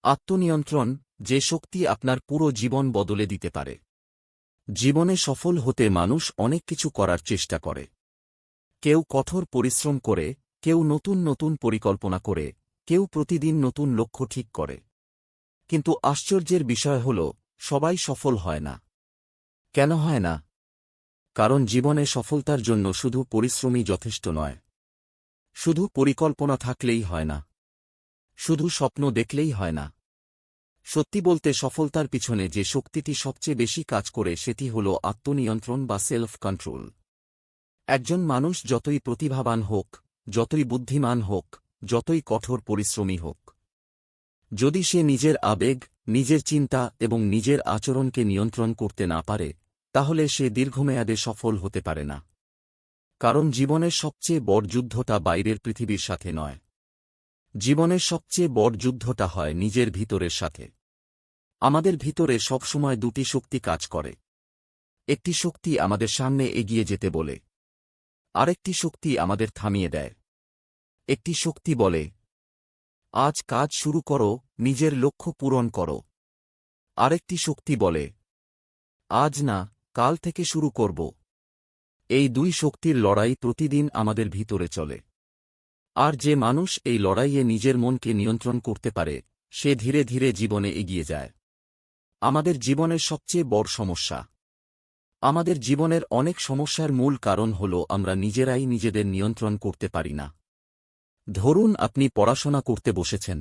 আত্মনিয়ন্ত্রণ, যে শক্তি আপনার পুরো জীবন বদলে দিতে পারে। জীবনে সফল হতে মানুষ অনেক কিছু করার চেষ্টা করে। কেউ কঠোর পরিশ্রম করে, কেউ নতুন নতুন পরিকল্পনা করে, কেউ প্রতিদিন নতুন লক্ষ্য ঠিক করে। কিন্তু আশ্চর্যের বিষয় হল, সবাই সফল হয় না। কেন হয় না? কারণ জীবনে সফলতার জন্য শুধু পরিশ্রমই যথেষ্ট নয়। শুধু পরিকল্পনা থাকলেই হয় না। শুধু স্বপ্ন দেখলেই হয় না। সত্যি বলতে সফলতার পিছনে যে শক্তিটি সবচেয়ে বেশি কাজ করে সেটি হল আত্মনিয়ন্ত্রণ বা সেলফ কন্ট্রোল। একজন মানুষ যতই প্রতিভাবান হোক, যতই বুদ্ধিমান হোক, যতই কঠোর পরিশ্রমী হোক, যদি সে নিজের আবেগ, নিজের চিন্তা এবং নিজের আচরণকে নিয়ন্ত্রণ করতে না পারে, তাহলে সে দীর্ঘমেয়াদে সফল হতে পারে না। কারণ জীবনের সবচেয়ে বড় যুদ্ধটা বাইরের পৃথিবীর সাথে নয়। জীবনের সবচেয়ে বড় যুদ্ধটা হয় নিজের ভিতরের সাথে। আমাদের ভিতরে সবসময় দুটি শক্তি কাজ করে। একটি শক্তি আমাদের সামনে এগিয়ে যেতে বলে, আরেকটি শক্তি আমাদের থামিয়ে দেয়। একটি শক্তি বলে, আজ কাজ শুরু করো, নিজের লক্ষ্য পূরণ করো। আরেকটি শক্তি বলে, আজ না, কাল থেকে শুরু করব। এই দুই শক্তির লড়াই প্রতিদিন আমাদের ভিতরে চলে। আর যে মানুষ এই লড়াইয়ে নিজের মনকে নিয়ন্ত্রণ করতে পারে, সে ধীরে ধীরে জীবনে এগিয়ে যায়। আমাদের জীবনের সবচেয়ে বড় সমস্যা, আমাদের জীবনের অনেক সমস্যার মূল কারণ হল আমরা নিজেরাই নিজেদের নিয়ন্ত্রণ করতে পারি না। ধরুন আপনি পড়াশোনা করতে বসেছেন।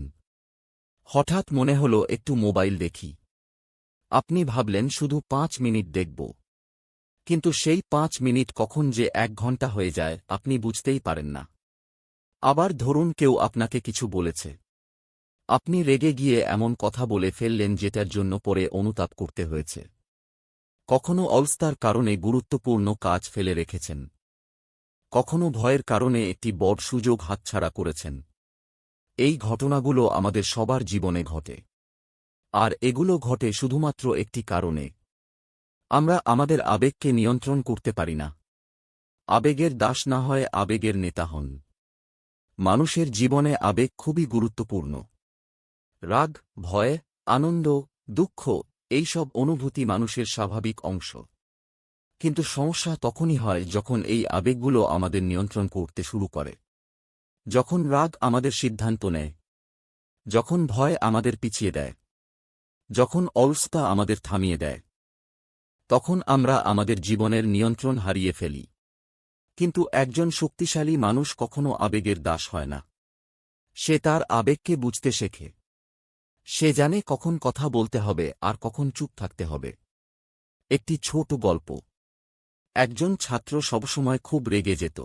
হঠাৎ মনে হল একটু মোবাইল দেখি। আপনি ভাবলেন শুধু 5 মিনিট দেখব। কিন্তু সেই 5 মিনিট কখন যে 1 ঘন্টা হয়ে যায় আপনি বুঝতেই পারেন না। আবার ধরুন কেউ আপনাকে কিছু বলেছে। আপনি রেগে গিয়ে এমন কথা বলে ফেললেন যেটার জন্য পরে অনুতাপ করতে হয়েছে। কখনো অলসতার কারণে গুরুত্বপূর্ণ কাজ ফেলে রেখেছেন। কখনো ভয়ের কারণে একটি বড় সুযোগ হাতছাড়া করেছেন। এই ঘটনাগুলো আমাদের সবার জীবনে ঘটে। আর এগুলো ঘটে শুধুমাত্র একটি কারণে, আমরা আমাদের আবেগকে নিয়ন্ত্রণ করতে পারি না। আবেগের দাস না হয় আবেগের নেতা হন। মানুষের জীবনে আবেগ খুবই গুরুত্বপূর্ণ। রাগ, ভয়, আনন্দ, দুঃখ, এই সব অনুভূতি মানুষের স্বাভাবিক অংশ। কিন্তু সমস্যা তখনই হয় যখন এই আবেগগুলো আমাদের নিয়ন্ত্রণ করতে শুরু করে। যখন রাগ আমাদের সিদ্ধান্ত নেয়, যখন ভয় আমাদের পিছিয়ে দেয়, যখন অলসতা আমাদের থামিয়ে দেয়, তখন আমরা আমাদের জীবনের নিয়ন্ত্রণ হারিয়ে ফেলি। কিন্তু একজন শক্তিশালী মানুষ কখনো আবেগের দাস হয় না। সে তার আবেগকে বুঝতে শেখে। সে জানে কখন কথা বলতে হবে আর কখন চুপ থাকতে হবে। একটি ছোট গল্প। একজন ছাত্র সবসময় খুব রেগে যেত।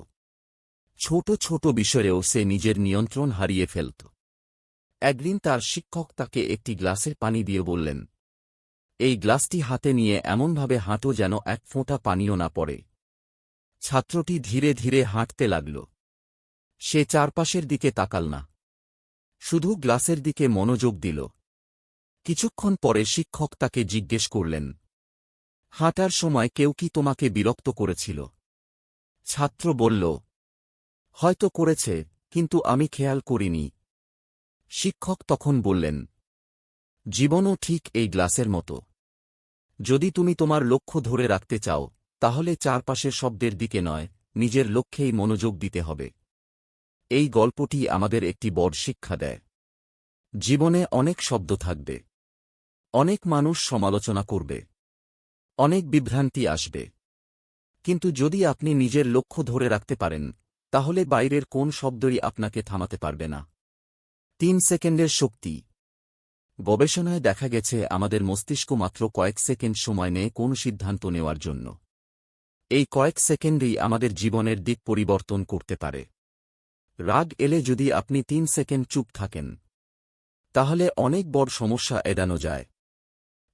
ছোট ছোট বিষয়েও সে নিজের নিয়ন্ত্রণ হারিয়ে ফেলত। একদিন তার শিক্ষক তাকে একটি গ্লাসের পানি দিয়ে বললেন, এই গ্লাসটি হাতে নিয়ে এমনভাবে হাঁটো যেন এক ফোঁটা পানিও না পড়ে। ছাত্রটি ধীরে ধীরে হাঁটতে লাগল। সে চারপাশের দিকে তাকাল না, শুধু গ্লাসের দিকে মনোযোগ দিল। কিছুক্ষণ পরে শিক্ষক তাকে জিজ্ঞেস করলেন, হাঁটার সময় কেউ কি তোমাকে বিরক্ত করেছিল? ছাত্র বলল, হয়তো করেছে, কিন্তু আমি খেয়াল করিনি। শিক্ষক তখন বললেন, জীবনও ঠিক এই গ্লাসের মতো। যদি তুমি তোমার লক্ষ্য ধরে রাখতে চাও, তাহলে চারপাশের শব্দের দিকে নয়, নিজের লক্ষ্যেই মনোযোগ দিতে হবে। এই গল্পটি আমাদের একটি বড় শিক্ষা দেয়। জীবনে অনেক শব্দ থাকবে। অনেক মানুষ সমালোচনা করবে। অনেক বিভ্রান্তি আসবে। কিন্তু যদি আপনি নিজের লক্ষ্য ধরে রাখতে পারেন, তাহলে বাইরের কোন শব্দই আপনাকে থামাতে পারবে না। 3 সেকেন্ডের শক্তি। গবেষণায় দেখা গেছে আমাদের মস্তিষ্ক মাত্র কয়েক সেকেন্ড সময় নেয় কোন সিদ্ধান্ত নেওয়ার জন্য। এই কয়েক সেকেন্ডেই আমাদের জীবনের দিক পরিবর্তন করতে পারে। রাগ এলে যদি আপনি 3 সেকেন্ড চুপ থাকেন, তাহলে অনেক বড় সমস্যা এড়ানো যায়।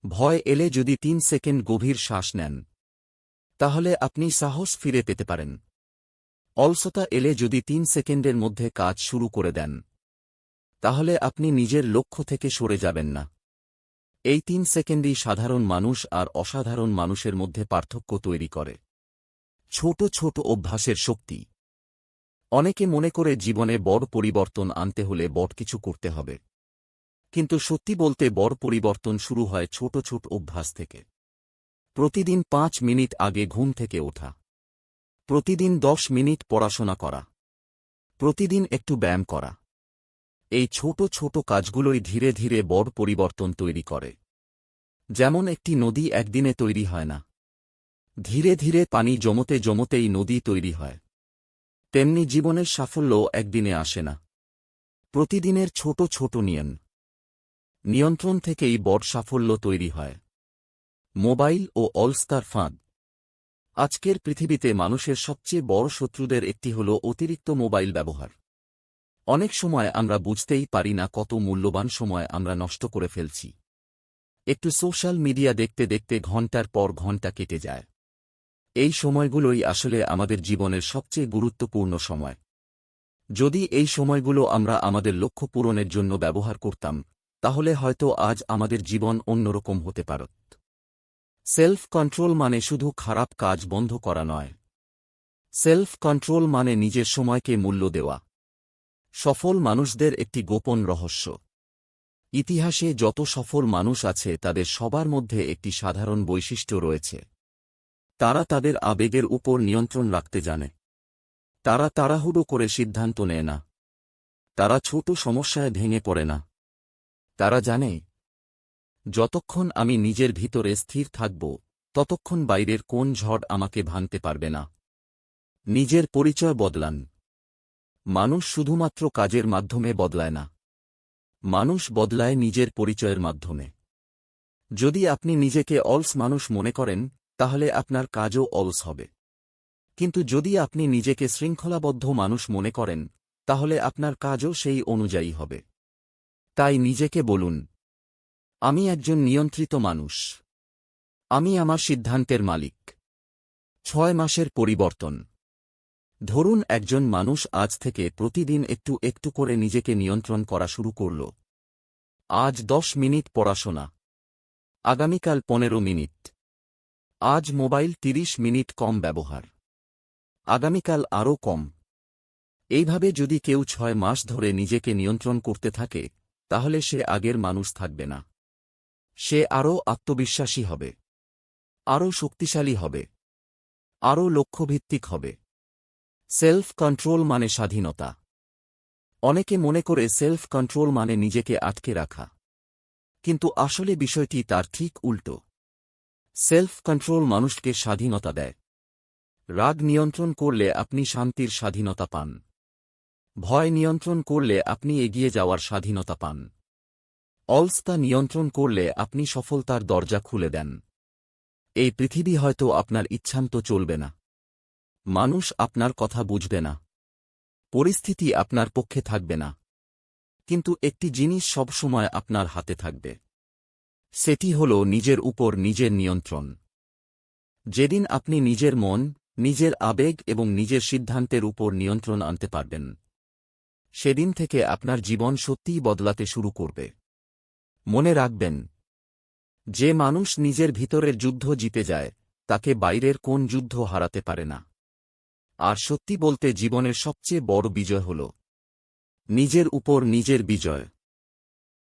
ভয় এলে যদি 3 সেকেন্ড গভীর শ্বাস নেন, তাহলে আপনি সাহস ফিরে পেতে পারেন। অলসতা এলে যদি 3 সেকেন্ডের মধ্যে কাজ শুরু করে দেন, তাহলে আপনি নিজের লক্ষ্য থেকে সরে যাবেন না। এই 3 সেকেন্ডই সাধারণ মানুষ আর অসাধারণ মানুষের মধ্যে পার্থক্য তৈরি করে। ছোট ছোট অভ্যাসের শক্তি। অনেকে মনে করে জীবনে বড় পরিবর্তন আনতে হলে বড় কিছু করতে হবে। কিন্তু সত্যি বলতে বড় পরিবর্তন শুরু হয় ছোট ছোট অভ্যাস থেকে। প্রতিদিন 5 মিনিট আগে ঘুম থেকে ওঠা, প্রতিদিন 10 মিনিট পড়াশোনা করা, প্রতিদিন একটু ব্যায়াম করা। এই ছোট ছোট কাজগুলোই ধীরে ধীরে বড় পরিবর্তন তৈরি করে। যেমন একটি নদী একদিনে তৈরি হয় না, ধীরে ধীরে পানি জমতে জমতেই নদী তৈরি হয়। তেমনি জীবনের সাফল্যও একদিনে আসে না, প্রতিদিনের ছোট ছোট নিয়ন্ত্রণ থেকেই বড় সাফল্য তৈরি হয়। মোবাইল ও অলস্তার ফাঁদ। আজকের পৃথিবীতে মানুষের সবচেয়ে বড় শত্রুদের একটি হল অতিরিক্ত মোবাইল ব্যবহার। অনেক সময় আমরা বুঝতেই পারি না কত মূল্যবান সময় আমরা নষ্ট করে ফেলছি। একটু সোশ্যাল মিডিয়া দেখতে দেখতে ঘণ্টার পর ঘণ্টা কেটে যায়। এই সময়গুলোই আসলে আমাদের জীবনের সবচেয়ে গুরুত্বপূর্ণ সময়। যদি এই সময়গুলো আমরা আমাদের লক্ষ্য পূরণের জন্য ব্যবহার করতাম, তাহলে হয়তো আজ আমাদের জীবন অন্যরকম হতে পারত। সেলফ কন্ট্রোল মানে শুধু খারাপ কাজ বন্ধ করা নয়। সেলফ কন্ট্রোল মানে নিজের সময়কে মূল্য দেওয়া। সফল মানুষদের একটি গোপন রহস্য। ইতিহাসে যত সফল মানুষ আছে তাদের সবার মধ্যে একটি সাধারণ বৈশিষ্ট্য রয়েছে। তারা তাদের আবেগের উপর নিয়ন্ত্রণ রাখতে জানে। তারা তাড়াহুড়ো করে সিদ্ধান্ত নেয় না। তারা ছোট সমস্যায় ভেঙে পড়ে না। তারা জানে, যতক্ষণ আমি নিজের ভিতরে স্থির থাকব, ততক্ষণ বাইরের কোন ঝড় আমাকে ভাঙতে পারবে না। নিজের পরিচয় বদলান। মানুষ শুধুমাত্র কাজের মাধ্যমে বদলায় না, মানুষ বদলায় নিজের পরিচয়ের মাধ্যমে। যদি আপনি নিজেকে অলস মানুষ মনে করেন, তাহলে আপনার কাজও অলস হবে। কিন্তু যদি আপনি নিজেকে শৃঙ্খলাবদ্ধ মানুষ মনে করেন, তাহলে আপনার কাজও সেই অনুযায়ী হবে। তাই নিজেকে বলুন, আমি একজন নিয়ন্ত্রিত মানুষ। আমি আমার সিদ্ধান্তের মালিক। 6 মাসের পরিবর্তন। ধরুন একজন মানুষ আজ থেকে প্রতিদিন একটু একটু করে নিজেকে নিয়ন্ত্রণ করা শুরু করল। আজ 10 মিনিট পড়াশোনা, আগামীকাল 15 মিনিট। আজ মোবাইল 30 মিনিট কম ব্যবহার, আগামীকাল আরও কম। এইভাবে যদি কেউ 6 মাস ধরে নিজেকে নিয়ন্ত্রণ করতে থাকে, তাহলে সে আগের মানুষ থাকবে না। সে আরও আত্মবিশ্বাসী হবে, আরও শক্তিশালী হবে, আরও লক্ষ্যভিত্তিক হবে। সেলফ কন্ট্রোল মানে স্বাধীনতা। অনেকে মনে করে সেলফ কন্ট্রোল মানে নিজেকে আটকে রাখা, কিন্তু আসলে বিষয়টি তার ঠিক উল্টো। সেলফ কন্ট্রোল মানুষকে স্বাধীনতা দেয়। রাগ নিয়ন্ত্রণ করলে আপনি শান্তির স্বাধীনতা পান। ভয় নিয়ন্ত্রণ করলে আপনি এগিয়ে যাওয়ার স্বাধীনতা পান। অলসতা নিয়ন্ত্রণ করলে আপনি সফলতার দরজা খুলে দেন। এই পৃথিবী হয়তো আপনার ইচ্ছামতো চলবে না। মানুষ আপনার কথা বুঝবে না। পরিস্থিতি আপনার পক্ষে থাকবে না। কিন্তু একটি জিনিস সবসময় আপনার হাতে থাকবে। সেটি হল নিজের উপর নিজের নিয়ন্ত্রণ। যেদিন আপনি নিজের মন, নিজের আবেগ এবং নিজের সিদ্ধান্তের উপর নিয়ন্ত্রণ আনতে পারবেন, সেদিন থেকে আপনার জীবন সত্যিই বদলাতে শুরু করবে। মনে রাখবেন, যে মানুষ নিজের ভিতরের যুদ্ধ জিতে যায়, তাকে বাইরের কোন যুদ্ধ হারাতে পারে না। আর সত্যি বলতে জীবনের সবচেয়ে বড় বিজয় হল নিজের উপর নিজের বিজয়।